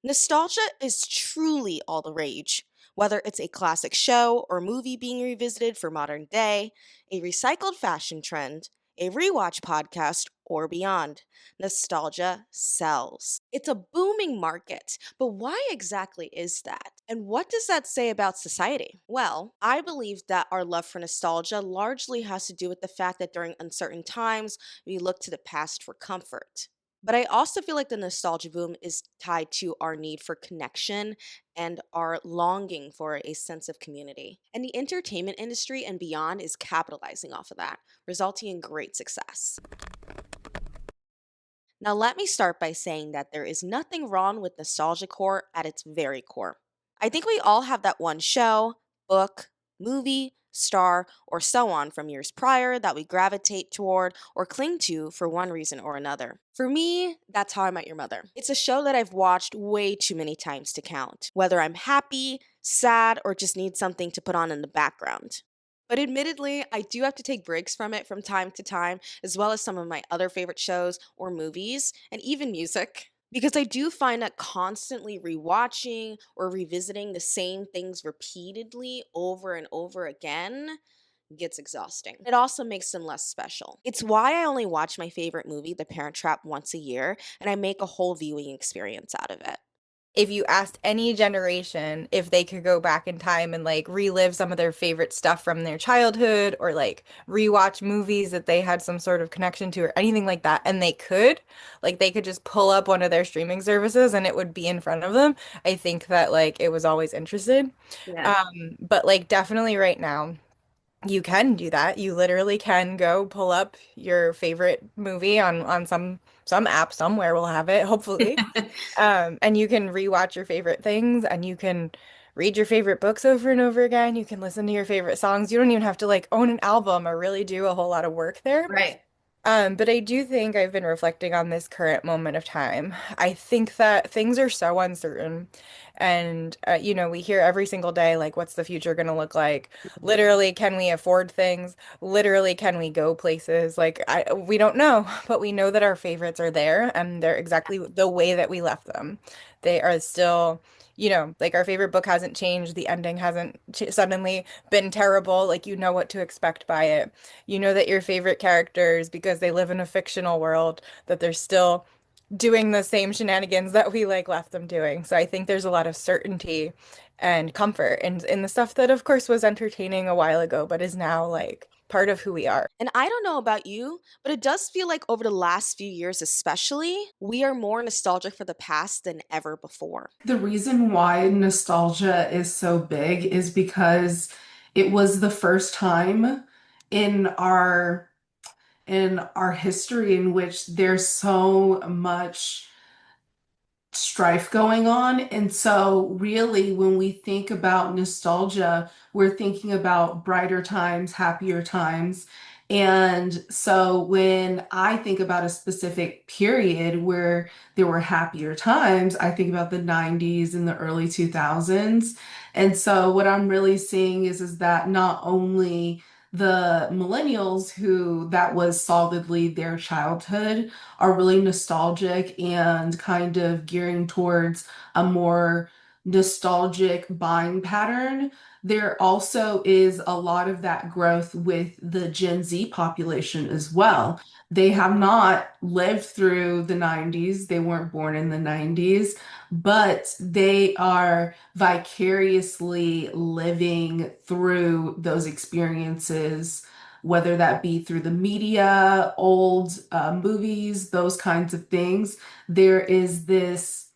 Nostalgia is truly all the rage. Whether it's a classic show or movie being revisited for modern day, a recycled fashion trend, a rewatch podcast, or beyond, nostalgia sells. It's a booming market, but why exactly is that? And what does that say about society? Well, I believe that our love for nostalgia largely has to do with the fact that during uncertain times, we look to the past for comfort. But I also feel like the nostalgia boom is tied to our need for connection and our longing for a sense of community. And the entertainment industry and beyond is capitalizing off of that, resulting in great success. Now, let me start by saying that there is nothing wrong with nostalgia core at its very core. I think we all have that one show, book, movie, star, or so on from years prior that we gravitate toward or cling to for one reason or another. For me, that's How I Met Your Mother. It's a show that I've watched way too many times to count, whether I'm happy, sad, or just need something to put on in the background. But admittedly, I do have to take breaks from it from time to time, as well as some of my other favorite shows or movies, and even music. Because I do find that constantly rewatching or revisiting the same things repeatedly over and over again gets exhausting. It also makes them less special. It's why I only watch my favorite movie, The Parent Trap, once a year, and I make a whole viewing experience out of it. If you asked any generation if they could go back in time and like relive some of their favorite stuff from their childhood or like rewatch movies that they had some sort of connection to or anything like that, and they could just pull up one of their streaming services and it would be in front of them, I think that like it was always interested. Yeah. But like definitely right now. You can do that. You literally can go pull up your favorite movie on some app somewhere will have it, hopefully. And you can rewatch your favorite things and you can read your favorite books over and over again. You can listen to your favorite songs. You don't even have to like own an album or really do a whole lot of work there. Right. But I do think I've been reflecting on this current moment of time. I think that things are so uncertain. And, we hear every single day, like, what's the future going to look like? Literally, can we afford things? Literally, can we go places? We don't know, but we know that our favorites are there and they're exactly the way that we left them. They are still, like our favorite book hasn't changed. The ending hasn't ch suddenly been terrible. Like, you know what to expect by it. You know that your favorite characters, because they live in a fictional world, that they're still doing the same shenanigans that we like left them doing. So I think there's a lot of certainty and comfort in the stuff that of course was entertaining a while ago, but is now like part of who we are. And I don't know about you, but it does feel like over the last few years, especially, we are more nostalgic for the past than ever before. The reason why nostalgia is so big is because it was the first time in our history in which there's so much strife going on. And so, really, when we think about nostalgia, we're thinking about brighter times, happier times. And so, when I think about a specific period where there were happier times, I think about the 90s and the early 2000s. And so, what I'm really seeing is that not only the millennials who that was solidly their childhood are really nostalgic and kind of gearing towards a more nostalgic buying pattern. There also is a lot of that growth with the Gen Z population as well. They have not lived through the 90s, they weren't born in the 90s, but they are vicariously living through those experiences, whether that be through the media, old movies, those kinds of things. There is this,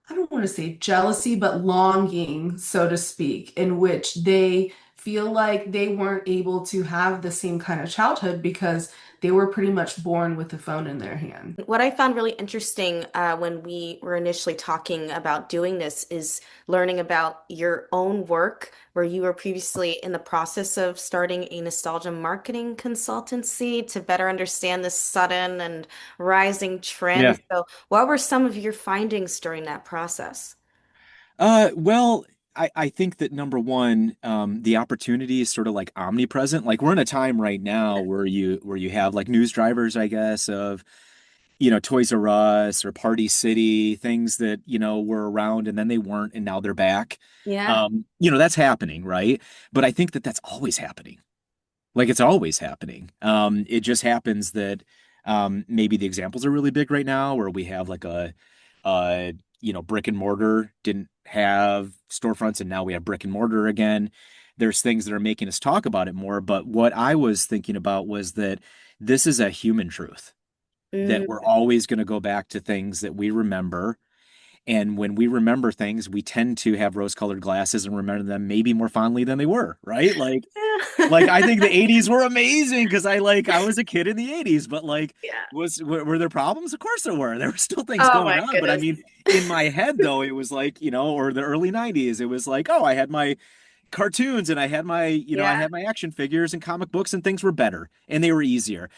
I don't want to say jealousy, but longing, so to speak, in which they feel like they weren't able to have the same kind of childhood because they were pretty much born with a phone in their hand. What I found really interesting when we were initially talking about doing this is learning about your own work, where you were previously in the process of starting a nostalgia marketing consultancy to better understand this sudden and rising Yeah. trend. So, what were some of your findings during that process? Well, I think that number one, the opportunity is sort of like omnipresent. Like we're in a time right now where you have like news drivers, I guess, of Toys R Us or Party City, things that, were around and then they weren't and now they're back. Yeah. That's happening, right? But I think that that's always happening. Like it's always happening. It just happens that maybe the examples are really big right now where we have like brick and mortar didn't have storefronts and now we have brick and mortar again. There's things that are making us talk about it more. But what I was thinking about was that this is a human truth that Mm, we're always going to go back to things that we remember. And when we remember things, we tend to have rose-colored glasses and remember them maybe more fondly than they were, right? Like I think the 80s were amazing because I was a kid in the 80s, but yeah. were there problems? Of course there were. There were still things Oh going my on, but I goodness. mean, in my head though, it was like, or the early 90s, it was like, oh, I had my cartoons and I Yeah. had my action figures and comic books and things were better and they were easier.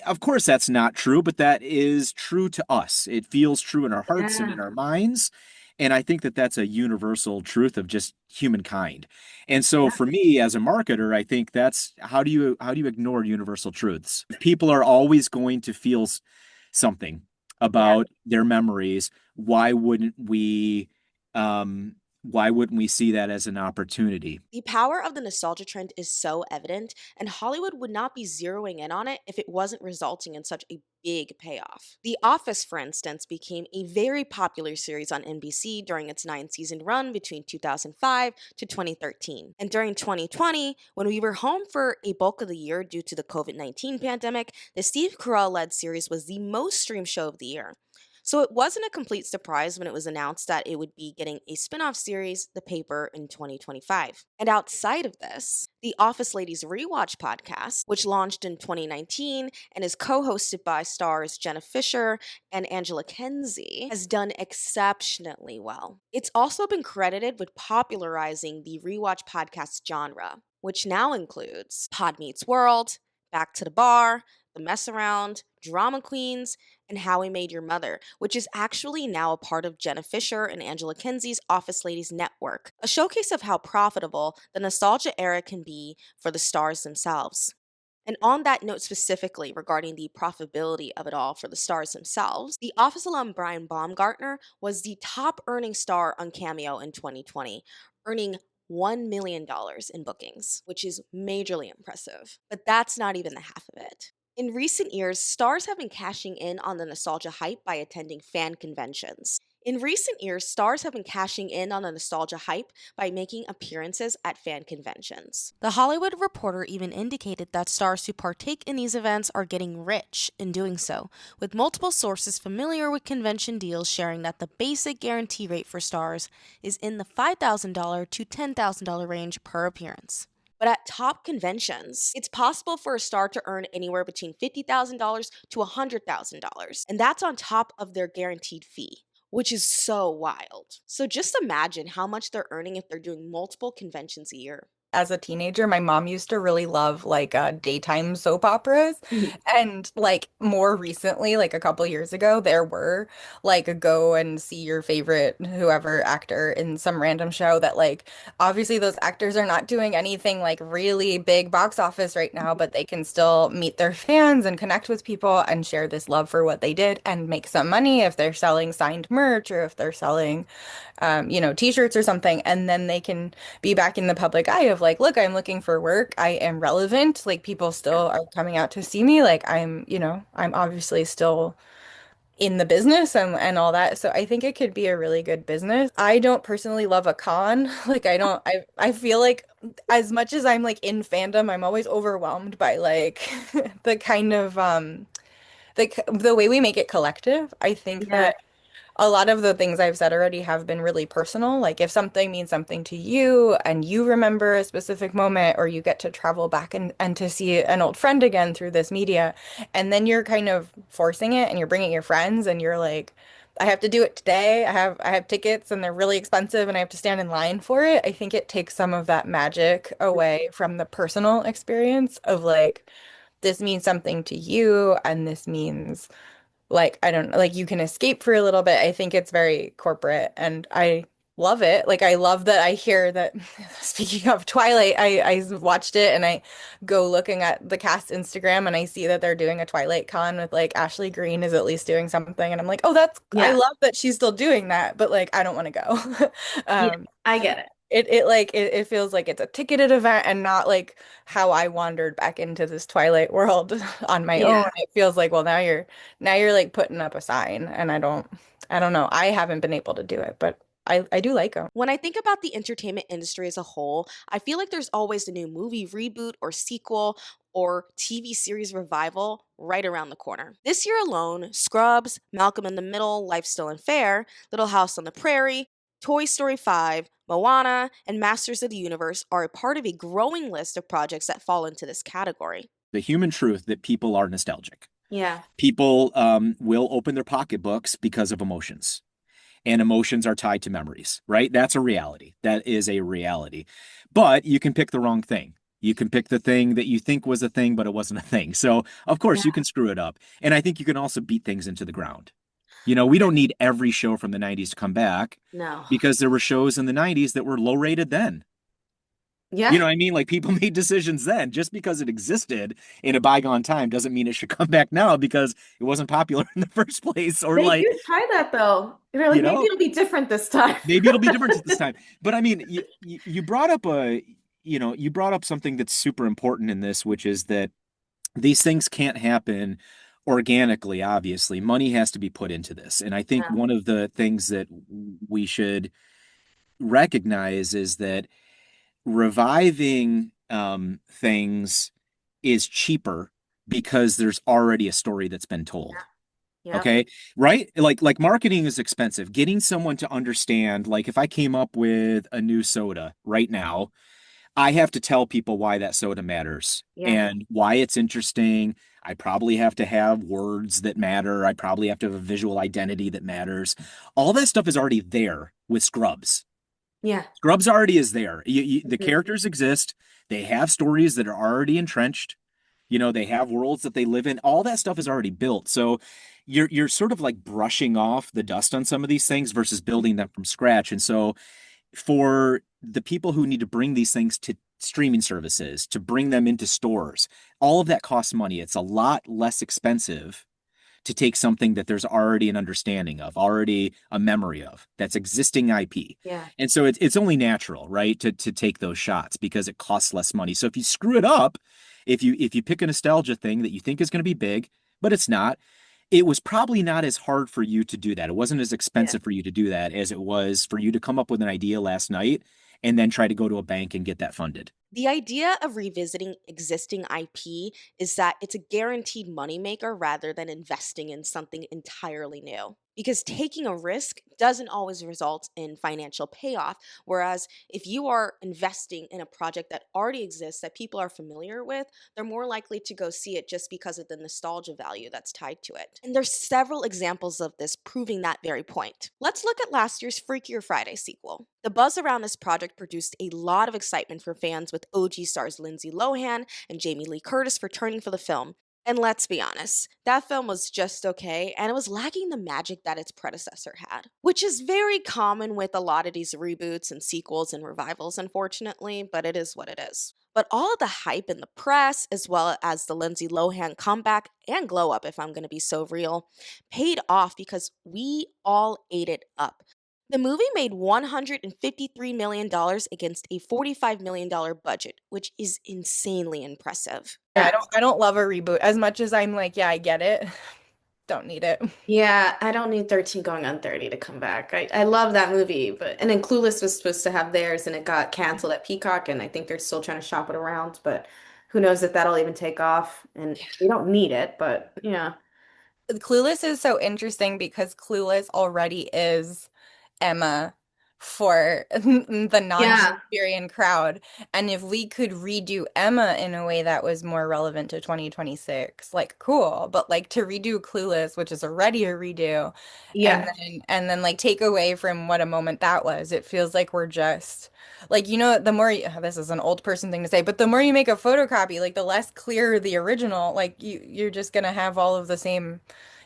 Of course that's not true, but that is true to us. It feels true in our hearts and Yeah. in our minds. And I think that that's a universal truth of just humankind. And so Yeah. for me as a marketer, I think that's how do you ignore universal truths? People are always going to feel something Yeah. about their memories. Why wouldn't we why wouldn't we see that as an opportunity? The power of the nostalgia trend is so evident, and Hollywood would not be zeroing in on it if it wasn't resulting in such a big payoff. The Office, for instance, became a very popular series on NBC during its 9 season run between 2005 to 2013. And during 2020, when we were home for a bulk of the year due to the COVID-19 pandemic, the Steve Carell led series was the most streamed show of the year. So it wasn't a complete surprise when it was announced that it would be getting a spin off series, The Paper, in 2025. And outside of this, the Office Ladies Rewatch podcast, which launched in 2019 and is co hosted by stars Jenna Fisher and Angela Kinsey, has done exceptionally well. It's also been credited with popularizing the rewatch podcast genre, which now includes Pod Meets World, Back to the Bar, The Mess Around, Drama Queens, and How I Made Your Mother, which is actually now a part of Jenna Fisher and Angela Kinsey's Office Ladies Network, a showcase of how profitable the nostalgia era can be for the stars themselves. And on that note, specifically regarding the profitability of it all for the stars themselves, the Office alum Brian Baumgartner was the top earning star on Cameo in 2020, earning $1 million in bookings, which is majorly impressive. But that's not even the half of it. In recent years, stars have been cashing in on the nostalgia hype by attending fan conventions. In recent years, stars have been cashing in on the nostalgia hype by making appearances at fan conventions. The Hollywood Reporter even indicated that stars who partake in these events are getting rich in doing so, with multiple sources familiar with convention deals sharing that the basic guarantee rate for stars is in the $5,000 to $10,000 range per appearance. But at top conventions, it's possible for a star to earn anywhere between $50,000 to $100,000, and that's on top of their guaranteed fee, which is so wild. So just imagine how much they're earning if they're doing multiple conventions a year. As a teenager, my mom used to really love like daytime soap operas. Mhm. And like more recently, like a couple years ago, there were like a go and see your favorite whoever actor in some random show that like obviously those actors are not doing anything like really big box office right now, but they can still meet their fans and connect with people and share this love for what they did and make some money if they're selling signed merch or if they're selling t-shirts or something, and then they can be back in the public eye of like, look, I'm looking for work. I am relevant. Like people still are coming out to see me. Like I'm obviously still in the business and all that. So I think it could be a really good business. I don't personally love a con. Like I feel like as much as I'm like in fandom, I'm always overwhelmed by like the kind of the way we make it collective. I think Yeah. that a lot of the things I've said already have been really personal. Like if something means something to you and you remember a specific moment or you get to travel back and to see an old friend again through this media, and then you're kind of forcing it and you're bringing your friends and you're like, I have to do it today. I have tickets and they're really expensive and I have to stand in line for it. I think it takes some of that magic away from the personal experience of like, this means something to you and this means like I don't know, like you can escape for a little bit. I think it's very corporate and I love it. Like I love that I hear that speaking of Twilight, I watched it and I go looking at the cast Instagram and I see that they're doing a Twilight con with like Ashley Greene is at least doing something and I'm like, "Oh, that's I Yeah. love that she's still doing that, but like I don't want to go." Yeah, Um I get it. it feels like it's a ticketed event and not like how I wandered back into this Twilight world on my own. Yeah. It feels like, well, now you're like putting up a sign and I don't know. I haven't been able to do it, but I do like them. When I think about the entertainment industry as a whole, I feel like there's always a new movie reboot or sequel or TV series revival right around the corner. This year alone, Scrubs, Malcolm in the Middle, Life Still Unfair, Little House on the Prairie, Toy Story 5, Moana, and Masters of the Universe are a part of a growing list of projects that fall into this category. The human truth that people are nostalgic. Yeah. People will open their pocketbooks because of emotions, and emotions are tied to memories, right? That's a reality. That is a reality. But you can pick the wrong thing. You can pick the thing that you think was a thing, but it wasn't a thing. So, of course, you Yeah. can screw it up. And I think you can also beat things into the ground. We don't need every show from the 90s to come back No. because there were shows in the 90s that were low rated then. You Yeah. know what I mean? Like people made decisions then. Just because it existed in a bygone time doesn't mean it should come back now because it wasn't popular in the first place. Or They like, do try that though. They're you like, maybe know, it'll be different this time. maybe it'll be different this time. But I mean, you brought up you brought up something that's super important in this, which is that these things can't happen organically, obviously. Money has to be put into this. And I think Yeah. one of the things that we should recognize is that reviving things is cheaper because there's already a story that's been told. Yep. Okay. Right? Like marketing is expensive. Getting someone to understand, like if I came up with a new soda right now, I have to tell people why that soda matters Yeah. and why it's interesting. I probably have to have words that matter. I probably have to have a visual identity that matters. All that stuff is already there with Scrubs. Yeah. Scrubs already is there. The Mhm. characters exist. They have stories that are already entrenched. They have worlds that they live in. All that stuff is already built. So you're sort of like brushing off the dust on some of these things versus building them from scratch. And so for the people who need to bring these things to streaming services, to bring them into stores, all of that costs money. It's a lot less expensive to take something that there's already an understanding of, already a memory of, that's existing IP. Yeah. And so it's only natural, right, to take those shots because it costs less money. So if you screw it up, if you pick a nostalgia thing that you think is going to be big, but it's not, it was probably not as hard for you to do that. It wasn't as Yeah. expensive for you to do that as it was for you to come up with an idea last night and then try to go to a bank and get that funded. The idea of revisiting existing IP is that it's a guaranteed moneymaker rather than investing in something entirely new. Because taking a risk doesn't always result in financial payoff. Whereas if you are investing in a project that already exists that people are familiar with, they're more likely to go see it just because of the nostalgia value that's tied to it. And there's several examples of this proving that very point. Let's look at last year's Freakier Friday sequel. The buzz around this project produced a lot of excitement for fans with OG stars Lindsay Lohan and Jamie Lee Curtis returning for the film. And let's be honest, that film was just okay, and it was lacking the magic that its predecessor had, which is very common with a lot of these reboots and sequels and revivals, unfortunately, but it is what it is. But all of the hype in the press, as well as the Lindsay Lohan comeback and glow up, if I'm going to be so real, paid off because we all ate it up. The movie made $153 million dollars against a $45 million budget, which is insanely impressive. Yeah, I Yeah. don't I don't love a reboot as much as I'm like, yeah, I get it. Don't need it. Yeah, I don't need 13 going on 30 to come back. I love that movie, but and then Clueless was supposed to have theirs and it got canceled at Peacock and I think they're still trying to shop it around, but who knows if that'll even take off. And we don't need it, but yeah. Clueless is so interesting because Clueless already is Emma for the Yeah. non-Shakespearean crowd. And if we could redo Emma in a way that was more relevant to 2026, like cool. But like to redo Clueless, which is already a redo, Yeah. and then like take away from what a moment that was, it feels like we're just like, the more this is an old person thing to say, but the more you make a photocopy, like the less clear the original, like you're just gonna have all of the same,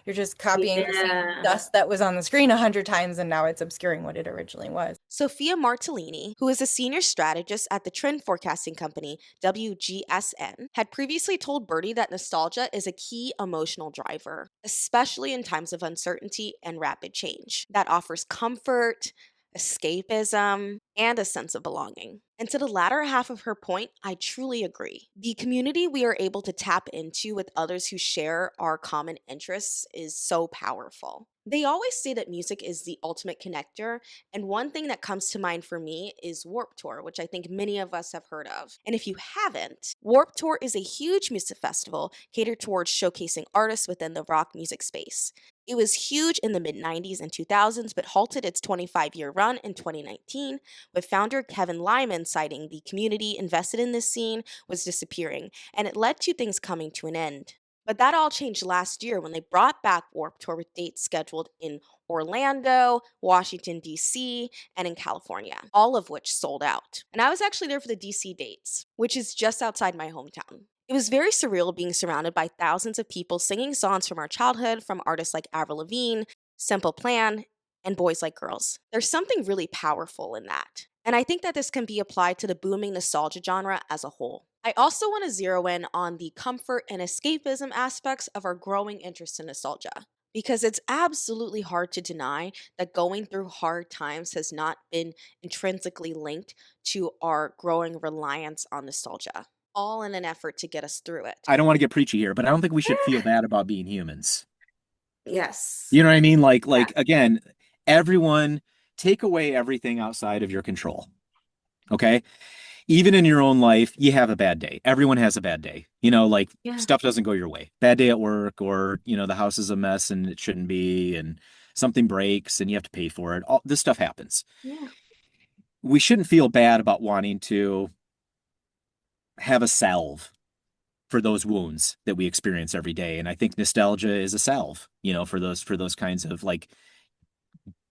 you're just copying the same Yeah. dust that was on the screen 100 times and now it's obscuring what it originally was. Sophia Martellini, who is a senior strategist at the trend forecasting company WGSN, had previously told Birdie that nostalgia is a key emotional driver, especially in times of uncertainty and rapid change, that offers comfort, escapism, and a sense of belonging. And to the latter half of her point, I truly agree. The community we are able to tap into with others who share our common interests is so powerful. They always say that music is the ultimate connector, and one thing that comes to mind for me is Warp Tour, which I think many of us have heard of. And if you haven't, Warp Tour is a huge music festival catered towards showcasing artists within the rock music space. It was huge in the mid 90s and 2000s, but halted its 25-year run in 2019, with founder Kevin Lyman citing the community invested in this scene was disappearing, and it led to things coming to an end. But that all changed last year when they brought back Warp Tour with dates scheduled in Orlando, Washington, D.C., and in California, all of which sold out. And I was actually there for the D.C. dates, which is just outside my hometown. It was very surreal being surrounded by thousands of people singing songs from our childhood from artists like Avril Lavigne, Simple Plan, and Boys Like Girls. There's something really powerful in that. And I think that this can be applied to the booming nostalgia genre as a whole. I also want to zero in on the comfort and escapism aspects of our growing interest in nostalgia. Because it's absolutely hard to deny that going through hard times has not been intrinsically linked to our growing reliance on nostalgia, all in an effort to get us through it. I don't want to get preachy here, but I don't think we should feel bad about being humans. Yes. You know what I mean? Like again, everyone take away everything outside of your control. Okay? Even in your own life, you have a bad day. Everyone has a bad day. Like Yeah. stuff doesn't go your way. Bad day at work, or, the house is a mess and it shouldn't be, and something breaks and you have to pay for it. All this stuff happens. Yeah. We shouldn't feel bad about wanting to have a salve for those wounds that we experience every day. And I think nostalgia is a salve, for those kinds of like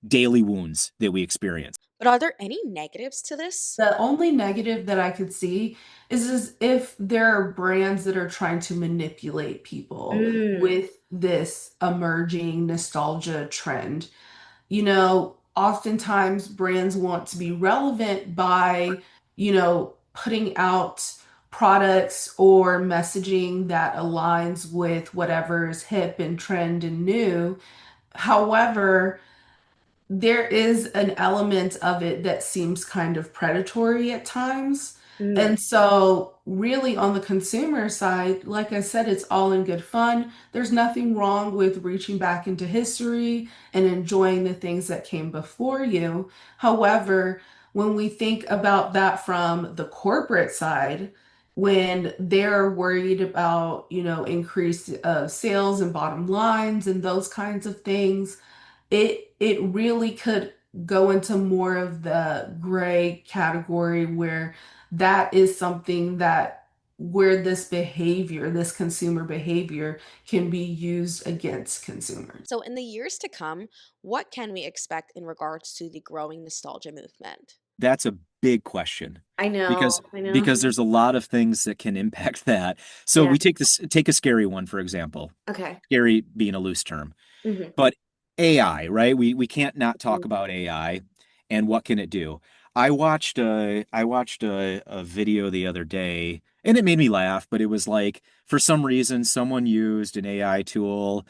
daily wounds that we experience. But are there any negatives to this? The only negative that I could see is if there are brands that are trying to manipulate people with this emerging nostalgia trend. Oftentimes brands want to be relevant by, putting out products or messaging that aligns with whatever is hip and trend and new. However, there is an element of it that seems kind of predatory at times. And so, really, on the consumer side, like I said, it's all in good fun. There's nothing wrong with reaching back into history and enjoying the things that came before you. However, when we think about that from the corporate side, when they're worried about, increased sales and bottom lines and those kinds of things, it really could go into more of the gray category where that is something that where this consumer behavior can be used against consumers. So, in the years to come, what can we expect in regards to the growing nostalgia movement? That's a big question. I know. Because there's a lot of things that can impact that. So Yeah. we take a scary one, for example. Okay. Scary being a loose term. Mhm. But AI, right? We can't not talk about AI and what can it do. I watched a video the other day and it made me laugh, but it was like for some reason someone used an AI tool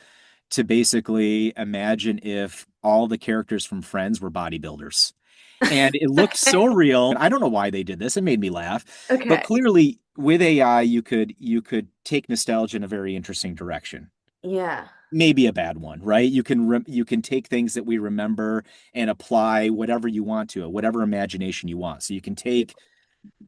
to basically imagine if all the characters from Friends were bodybuilders. And it looked so real. I don't know why they did this. It made me laugh. But Okay. clearly with AI you could take nostalgia in a very interesting direction. Yeah. Maybe a bad one, right? You can take things that we remember and apply whatever you want to it, whatever imagination you want. So you can take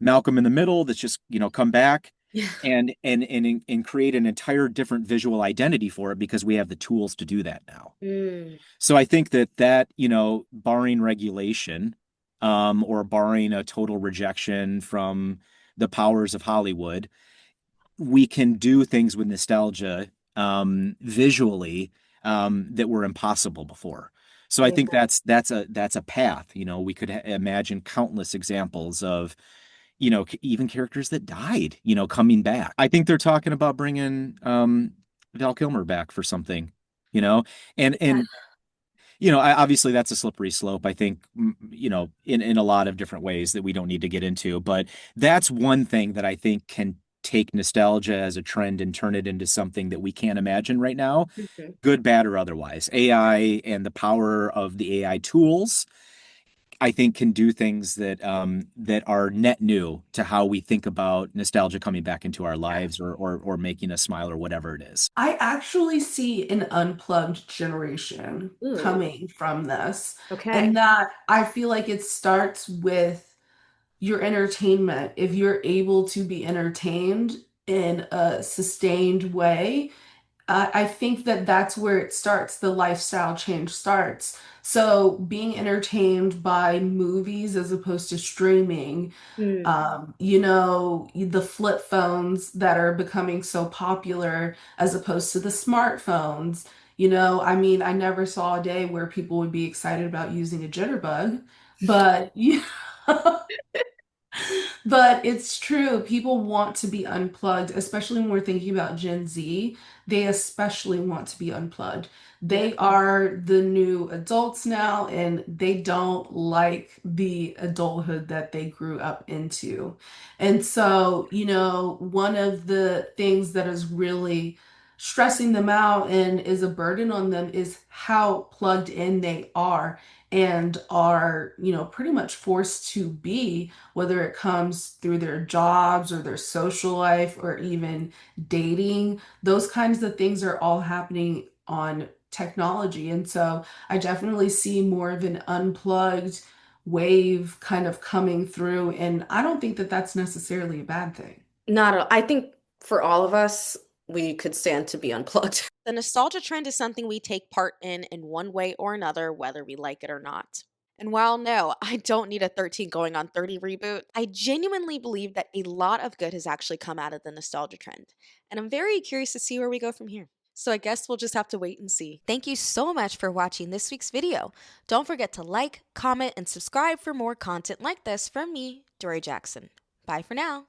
Malcolm in the Middle that's just, come back Yeah. and create an entire different visual identity for it because we have the tools to do that now. So I think that, barring regulation, or barring a total rejection from the powers of Hollywood, we can do things with nostalgia, visually, that were impossible before. So I think that's a path. We could imagine countless examples of, even characters that died, coming back. I think they're talking about bringing Val Kilmer back for something, and Obviously that's a slippery slope, I think, in a lot of different ways that we don't need to get into. But that's one thing that I think can take nostalgia as a trend and turn it into something that we can't imagine right now, Mhm. good, bad, or otherwise. AI and the power of the AI tools, I think, can do things that are net new to how we think about nostalgia coming back into our lives, or making us smile, or whatever it is. I actually see an unplugged generation Ooh, coming from this, okay. and that I feel like it starts with your entertainment. If you're able to be entertained in a sustained way, I think that that's where it starts, the lifestyle change starts. So being entertained by movies as opposed to streaming, Hmm. the flip phones that are becoming so popular as opposed to the smartphones. I mean, I never saw a day where people would be excited about using a jitterbug, but but it's true. People want to be unplugged, especially when we're thinking about Gen Z. They especially want to be unplugged. Yeah. They are the new adults now, and they don't like the adulthood that they grew up into. And so, one of the things that is really stressing them out and is a burden on them is how plugged in they are, and are, pretty much forced to be, whether it comes through their jobs or their social life or even dating. Those kinds of things are all happening on technology. And so I definitely see more of an unplugged wave kind of coming through. And I don't think that that's necessarily a bad thing. Not at all. I think for all of us, we could stand to be unplugged. The nostalgia trend is something we take part in one way or another, whether we like it or not. And while no, I don't need a 13 going on 30 reboot, I genuinely believe that a lot of good has actually come out of the nostalgia trend. And I'm very curious to see where we go from here. So I guess we'll just have to wait and see. Thank you so much for watching this week's video. Don't forget to like, comment, and subscribe for more content like this from me, Dory Jackson. Bye for now.